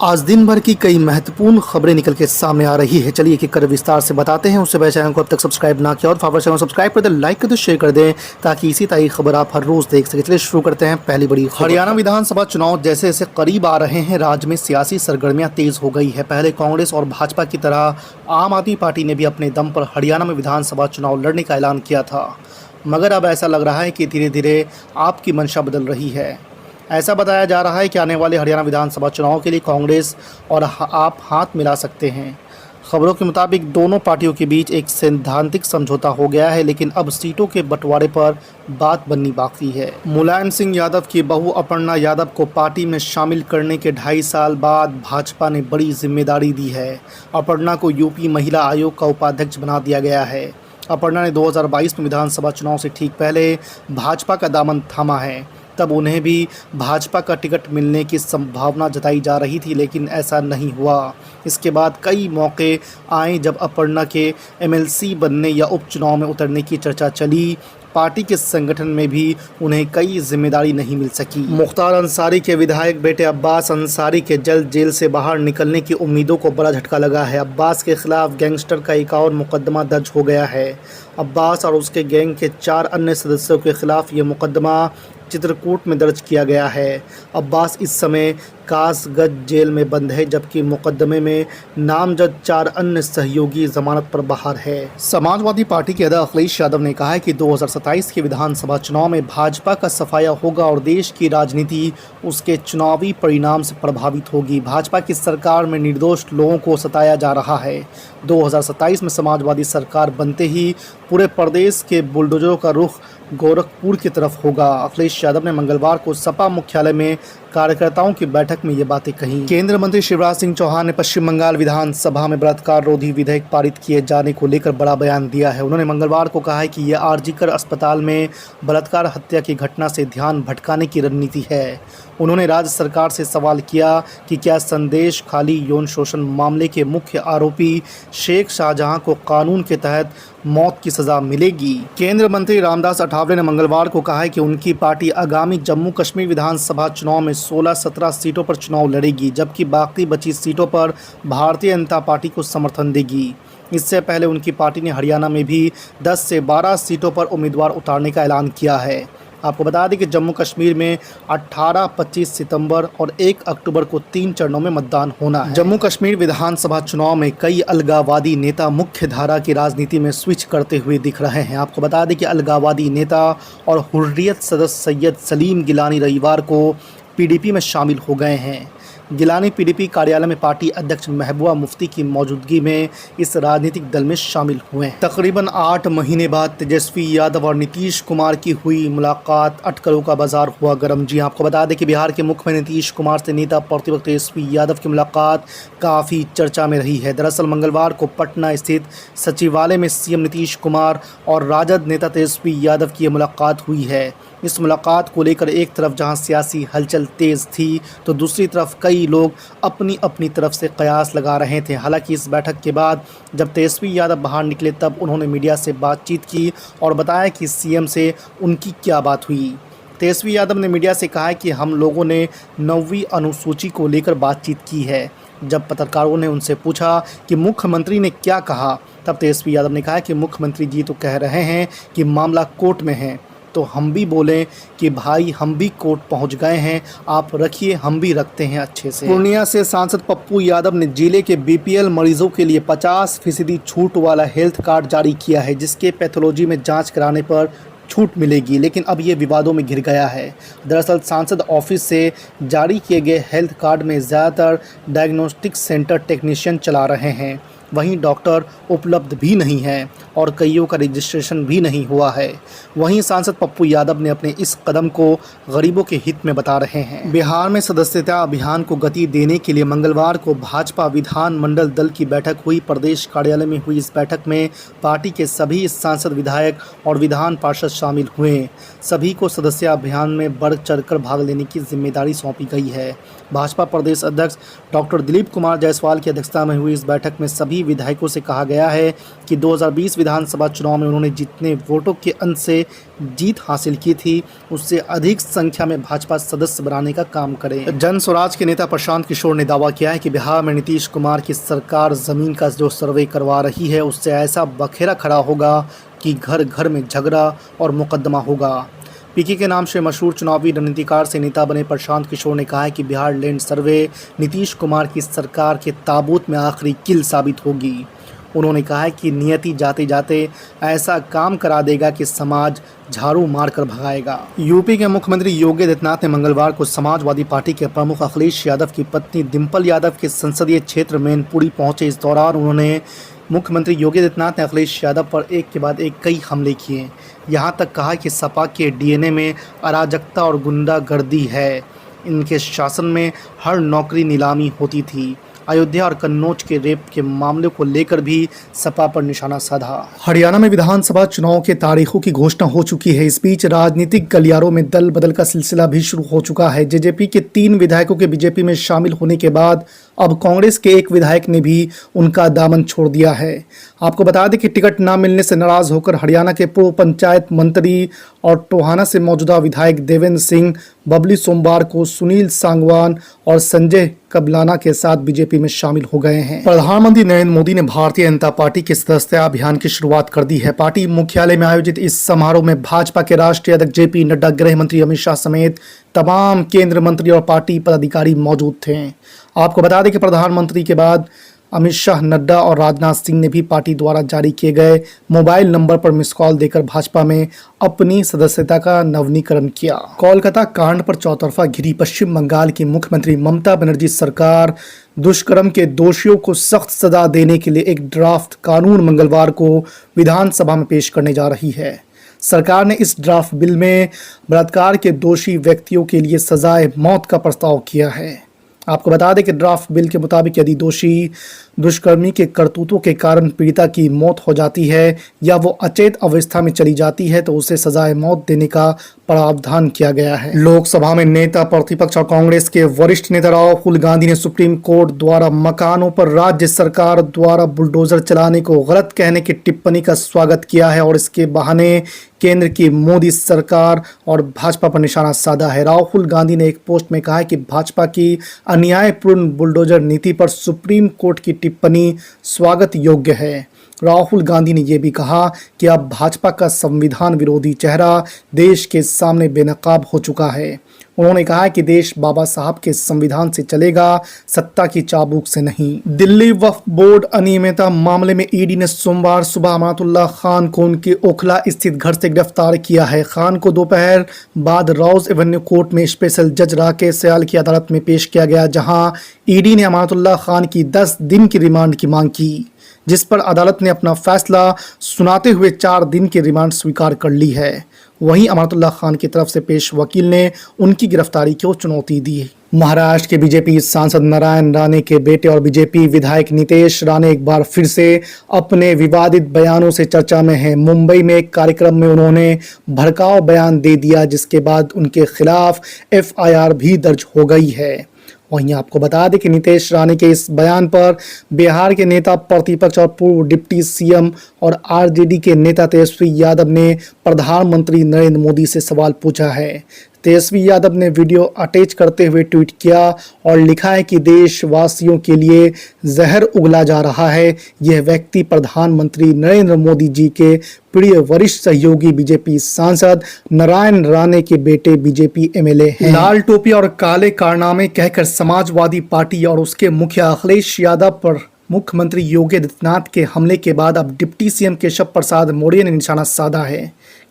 आज दिन भर की कई महत्वपूर्ण खबरें निकल के सामने आ रही है। चलिए एक कर विस्तार से बताते हैं। उससे पहले चैनल को अब तक सब्सक्राइब ना किया और फॉरवर्ड चैनल सब्सक्राइब कर दें, लाइक कर दें, शेयर कर दें ताकि इसी तरह की खबर आप हर रोज देख सकें। चलिए शुरू करते हैं पहली बड़ी खबर। हरियाणा विधानसभा चुनाव जैसे जैसे करीब आ रहे हैं, राज्य में सियासी सरगर्मियां तेज हो गई है। पहले कांग्रेस और भाजपा की तरह आम आदमी पार्टी ने भी अपने दम पर हरियाणा में विधानसभा चुनाव लड़ने का ऐलान किया था, मगर अब ऐसा लग रहा है कि धीरे धीरे आपकी मंशा बदल रही है। ऐसा बताया जा रहा है कि आने वाले हरियाणा विधानसभा चुनाव के लिए कांग्रेस और आप हाथ मिला सकते हैं। खबरों के मुताबिक दोनों पार्टियों के बीच एक सैद्धांतिक समझौता हो गया है, लेकिन अब सीटों के बंटवारे पर बात बननी बाकी है। मुलायम सिंह यादव की बहू अपर्णा यादव को पार्टी में शामिल करने के 2.5 साल बाद भाजपा ने बड़ी जिम्मेदारी दी है। अपर्णा को यूपी महिला आयोग का उपाध्यक्ष बना दिया गया है। अपर्णा ने 2022 में विधानसभा चुनाव से ठीक पहले भाजपा का दामन थामा है। तब उन्हें भी भाजपा का टिकट मिलने की संभावना जताई जा रही थी, लेकिन ऐसा नहीं हुआ। इसके बाद कई मौके आए जब अपर्णा के एमएलसी बनने या उपचुनाव में उतरने की चर्चा चली। पार्टी के संगठन में भी उन्हें कई जिम्मेदारी नहीं मिल सकी। मुख्तार अंसारी के विधायक बेटे अब्बास अंसारी के जल्द जेल से बाहर निकलने की उम्मीदों को बड़ा झटका लगा है। अब्बास के खिलाफ गैंगस्टर का एक और मुकदमा दर्ज हो गया है। अब्बास और उसके गैंग के 4 अन्य सदस्यों के खिलाफ ये मुकदमा चित्रकूट में दर्ज किया गया है। अब्बास इस समय कासगंज जेल में बंद है, जबकि मुकदमे में नामजद 4 अन्य सहयोगी जमानत पर बाहर है। समाजवादी पार्टी के अध्यक्ष अखिलेश यादव ने कहा है कि 2027 के विधानसभा चुनाव में भाजपा का सफाया होगा और देश की राजनीति उसके चुनावी परिणाम से प्रभावित होगी। भाजपा की सरकार में निर्दोष लोगों को सताया जा रहा है। 2027 में समाजवादी सरकार बनते ही पूरे प्रदेश के बुलडोजरों का रुख गोरखपुर की तरफ होगा। अखिलेश यादव ने मंगलवार को सपा मुख्यालय में कार्यकर्ताओं की बैठक में ये बातें कही। केंद्रीय मंत्री शिवराज सिंह चौहान ने पश्चिम बंगाल विधानसभा में बलात्कार रोधी विधेयक पारित किए जाने को लेकर बड़ा बयान दिया है। उन्होंने मंगलवार को कहा है कि यह आरजीकर अस्पताल में बलात्कार हत्या की घटना से ध्यान भटकाने की रणनीति है। उन्होंने राज्य सरकार से सवाल किया कि क्या संदेश खाली यौन शोषण मामले के मुख्य आरोपी शेख शाहजहां को कानून के तहत मौत की सजा मिलेगी। केंद्रीय मंत्री रामदास अठावले ने मंगलवार को कहा है कि उनकी पार्टी आगामी जम्मू कश्मीर विधानसभा चुनाव में 16-17 सीटों पर चुनाव लड़ेगी, जबकि बाकी बची सीटों पर भारतीय जनता पार्टी को समर्थन देगी। इससे पहले उनकी पार्टी ने हरियाणा में भी 10 से 12 सीटों पर उम्मीदवार उतारने का ऐलान किया है। आपको बता दें कि जम्मू कश्मीर में 18, 25 सितंबर और 1 अक्टूबर को 3 चरणों में मतदान होना है। जम्मू कश्मीर विधानसभा चुनाव में कई अलगाववादी नेता मुख्य धारा की राजनीति में स्विच करते हुए दिख रहे हैं। आपको बता दें कि अलगाववादी नेता और हुर्रियत सदस्य सैयद सलीम गिलानी रविवार को पीडीपी में शामिल हो गए हैं। गिलानी पीडीपी कार्यालय में पार्टी अध्यक्ष महबूबा मुफ्ती की मौजूदगी में इस राजनीतिक दल में शामिल हुए हैं। तकरीबन 8 महीने बाद तेजस्वी यादव और नीतीश कुमार की हुई मुलाकात, अटकलों का बाजार हुआ गर्म। जी आपको बता दें कि बिहार के मुख्यमंत्री नीतीश कुमार से नेता प्रतिपक्ष तेजस्वी यादव की मुलाकात काफ़ी चर्चा में रही है। दरअसल मंगलवार को पटना स्थित सचिवालय में सीएम नीतीश कुमार और राजद नेता तेजस्वी यादव की मुलाकात हुई है। इस मुलाकात को लेकर एक तरफ जहां सियासी हलचल तेज थी, तो दूसरी तरफ कई लोग अपनी अपनी तरफ से कयास लगा रहे थे। हालांकि इस बैठक के बाद जब तेजस्वी यादव बाहर निकले तब उन्होंने मीडिया से बातचीत की और बताया कि सीएम से उनकी क्या बात हुई। तेजस्वी यादव ने मीडिया से कहा कि हम लोगों ने 9वीं अनुसूची को लेकर बातचीत की है। जब पत्रकारों ने उनसे पूछा कि मुख्यमंत्री ने क्या कहा, तब तेजस्वी यादव ने कहा कि मुख्यमंत्री जी तो कह रहे हैं कि मामला कोर्ट में है, तो हम भी बोलें कि भाई हम भी कोर्ट पहुंच गए हैं, आप रखिए, हम भी रखते हैं अच्छे से। पूर्णिया से सांसद पप्पू यादव ने जिले के बीपीएल मरीजों के लिए 50% छूट वाला हेल्थ कार्ड जारी किया है, जिसके पैथोलॉजी में जांच कराने पर छूट मिलेगी, लेकिन अब ये विवादों में घिर गया है। दरअसल सांसद ऑफिस से जारी किए गए हेल्थ कार्ड में ज़्यादातर डायग्नोस्टिक सेंटर टेक्नीशियन चला रहे हैं, वहीं डॉक्टर उपलब्ध भी नहीं है और कईयों का रजिस्ट्रेशन भी नहीं हुआ है। वहीं सांसद पप्पू यादव ने अपने इस कदम को गरीबों के हित में बता रहे हैं। बिहार में सदस्यता अभियान को गति देने के लिए मंगलवार को भाजपा विधानमंडल दल की बैठक हुई। प्रदेश कार्यालय में हुई इस बैठक में पार्टी के सभी सांसद, विधायक और विधान पार्षद शामिल हुए। सभी को सदस्य अभियान में बढ़ चढ़कर भाग लेने की जिम्मेदारी सौंपी गई है। भाजपा प्रदेश अध्यक्ष डॉक्टर दिलीप कुमार जायसवाल की अध्यक्षता में हुई इस बैठक में सभी बीजेपी विधायकों से कहा गया है कि 2020 विधानसभा चुनाव में उन्होंने जितने वोटों के अंत से जीत हासिल की थी उससे अधिक संख्या में भाजपा सदस्य बनाने का काम करें। जन स्वराज के नेता प्रशांत किशोर ने दावा किया है कि बिहार में नीतीश कुमार की सरकार जमीन का जो सर्वे करवा रही है उससे ऐसा बखेरा खड़ा होगा कि घर घर में झगड़ा और मुकदमा होगा। पीके के नाम से मशहूर चुनावी रणनीतिकार से नेता बने प्रशांत किशोर ने कहा है कि बिहार लैंड सर्वे नीतीश कुमार की सरकार के ताबूत में आखिरी कील साबित होगी। उन्होंने कहा है कि नियति जाते जाते ऐसा काम करा देगा कि समाज झाड़ू मारकर भगाएगा। यूपी के मुख्यमंत्री योगी आदित्यनाथ ने मंगलवार को समाजवादी पार्टी के प्रमुख अखिलेश यादव की पत्नी डिंपल यादव के संसदीय क्षेत्र मैनपुरी पहुंचे। इस दौरान उन्होंने मुख्यमंत्री योगी आदित्यनाथ ने अखिलेश यादव पर एक के बाद एक कई हमले किए। यहां तक कहा कि सपा के डीएनए में अराजकता और गुंडागर्दी है। इनके शासन में हर नौकरी नीलामी होती थी। अयोध्या और कन्नौज के रेप के मामले को लेकर भी सपा पर निशाना साधा। हरियाणा में विधानसभा चुनाव के तारीखों की घोषणा हो चुकी है। इस बीच राजनीतिक गलियारों में दल बदल का सिलसिला भी शुरू हो चुका है। जेजेपी के 3 विधायकों के बीजेपी में शामिल होने के बाद अब कांग्रेस के एक विधायक ने भी उनका दामन छोड़ दिया है। आपको बता दें कि टिकट न मिलने से नाराज होकर हरियाणा के पूर्व पंचायत मंत्री और टोहाना से मौजूदा विधायक देवेंद्र सिंह बबली सोमवार को सुनील सांगवान और संजय कबलाना के साथ बीजेपी में शामिल हो गए हैं। प्रधानमंत्री नरेंद्र मोदी ने भारतीय जनता पार्टी के सदस्यता अभियान की शुरुआत कर दी है। पार्टी मुख्यालय में आयोजित इस समारोह में भाजपा के राष्ट्रीय अध्यक्ष जेपी नड्डा, गृह मंत्री अमित शाह समेत तमाम केंद्रीय मंत्री और पार्टी पदाधिकारी मौजूद थे। आपको बता दें कि प्रधानमंत्री के बाद अमित शाह, नड्डा और राजनाथ सिंह ने भी पार्टी द्वारा जारी किए गए मोबाइल नंबर पर मिस कॉल देकर भाजपा में अपनी सदस्यता का नवीनीकरण किया। कोलकाता कांड पर चौतरफा घिरी पश्चिम बंगाल की मुख्यमंत्री ममता बनर्जी सरकार दुष्कर्म के दोषियों को सख्त सजा देने के लिए एक ड्राफ्ट कानून मंगलवार को विधानसभा में पेश करने जा रही है। सरकार ने इस ड्राफ्ट बिल में बलात्कार के दोषी व्यक्तियों के लिए सजाए मौत का प्रस्ताव किया है। आपको बता दें कि ड्राफ्ट बिल के मुताबिक यदि दोषी दुष्कर्मी के करतूतों के कारण पीड़िता की मौत हो जाती है या वो अचेत अवस्था में चली जाती है तो उसे सजाए मौत देने का प्रावधान किया गया है। लोकसभा में नेता प्रतिपक्ष और कांग्रेस के वरिष्ठ नेता राहुल गांधी ने सुप्रीम कोर्ट द्वारा मकानों पर राज्य सरकार द्वारा बुलडोजर चलाने को गलत कहने की टिप्पणी का स्वागत किया है और इसके बहाने केंद्र की मोदी सरकार और भाजपा पर निशाना साधा है। राहुल गांधी ने एक पोस्ट में कहा है कि भाजपा की अन्यायपूर्ण बुलडोजर नीति पर सुप्रीम कोर्ट की टिप्पणी स्वागत योग्य है। राहुल गांधी ने यह भी कहा कि अब भाजपा का संविधान विरोधी चेहरा देश के सामने बेनकाब हो चुका है। उन्होंने कहा कि देश बाबा साहब के संविधान से चलेगा, सत्ता की चाबुक से नहीं। दिल्ली वक्फ बोर्ड अनियमितता मामले में ईडी ने सोमवार सुबह अमानतुल्लाह खान को उनके ओखला स्थित घर से गिरफ्तार किया है। खान को दोपहर बाद रोज एवेन्यू कोर्ट में स्पेशल जज राकेश सयाल की अदालत में पेश किया गया, जहां ईडी ने अमानतुल्लाह खान की 10 दिन की रिमांड की मांग की, जिस पर अदालत ने अपना फैसला सुनाते हुए 4 दिन की रिमांड स्वीकार कर ली है। वहीं अमानतुल्लाह खान की तरफ से पेश वकील ने उनकी गिरफ्तारी को चुनौती दी। महाराष्ट्र के बीजेपी सांसद नारायण राणे के बेटे और बीजेपी विधायक नितेश राणे एक बार फिर से अपने विवादित बयानों से चर्चा में हैं। मुंबई में एक कार्यक्रम में उन्होंने भड़काऊ बयान दे दिया, जिसके बाद उनके खिलाफ एफआईआर भी दर्ज हो गई है। वहीं आपको बता दें कि नितेश राणे के इस बयान पर बिहार के नेता प्रतिपक्ष और पूर्व डिप्टी सीएम और आरजेडी के नेता तेजस्वी यादव ने प्रधानमंत्री नरेंद्र मोदी से सवाल पूछा है। तेजस्वी यादव ने वीडियो अटैच करते हुए ट्वीट किया और लिखा है कि देशवासियों के लिए जहर उगला जा रहा है। यह व्यक्ति प्रधानमंत्री नरेंद्र मोदी जी के प्रिय वरिष्ठ सहयोगी बीजेपी सांसद नारायण राणे के बेटे बीजेपी एमएलए हैं। लाल टोपी और काले कारनामे कहकर समाजवादी पार्टी और उसके मुखिया अखिलेश यादव पर मुख्यमंत्री योगी आदित्यनाथ के हमले के बाद अब डिप्टी सीएम केशव प्रसाद मौर्य ने निशाना साधा है।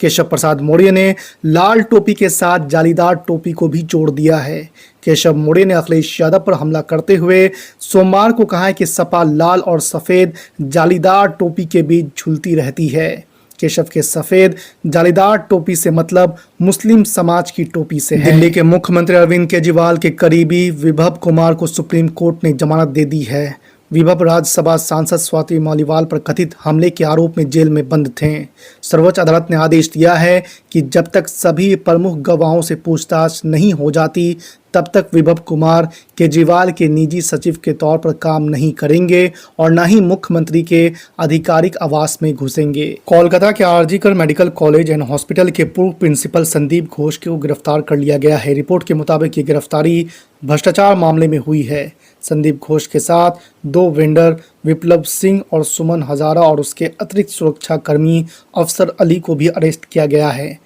केशव प्रसाद मौर्य ने लाल टोपी के साथ जालीदार टोपी को भी जोड़ दिया है। केशव मौर्य ने अखिलेश यादव पर हमला करते हुए सोमवार को कहा है कि सपा लाल और सफ़ेद जालीदार टोपी के बीच झूलती रहती है। केशव के सफ़ेद जालीदार टोपी से मतलब मुस्लिम समाज की टोपी से है। दिल्ली के मुख्यमंत्री अरविंद केजरीवाल के करीबी विभव कुमार को सुप्रीम कोर्ट ने जमानत दे दी है। विभव राज्यसभा सांसद स्वाति मालीवाल पर कथित हमले के आरोप में जेल में बंद थे। सर्वोच्च अदालत ने आदेश दिया है कि जब तक सभी प्रमुख गवाहों से पूछताछ नहीं हो जाती तब तक विभव कुमार केजरीवाल के निजी सचिव के तौर पर काम नहीं करेंगे और न ही मुख्यमंत्री के आधिकारिक आवास में घुसेंगे। कोलकाता के RG Kar medical college and hospital के पूर्व प्रिंसिपल संदीप घोष को गिरफ्तार कर लिया गया है। रिपोर्ट के मुताबिक ये गिरफ्तारी भ्रष्टाचार मामले में हुई है। संदीप घोष के साथ 2 वेंडर विप्लव सिंह और सुमन हजारा और उसके अतिरिक्त सुरक्षा कर्मी अफसर अली को भी अरेस्ट किया गया है।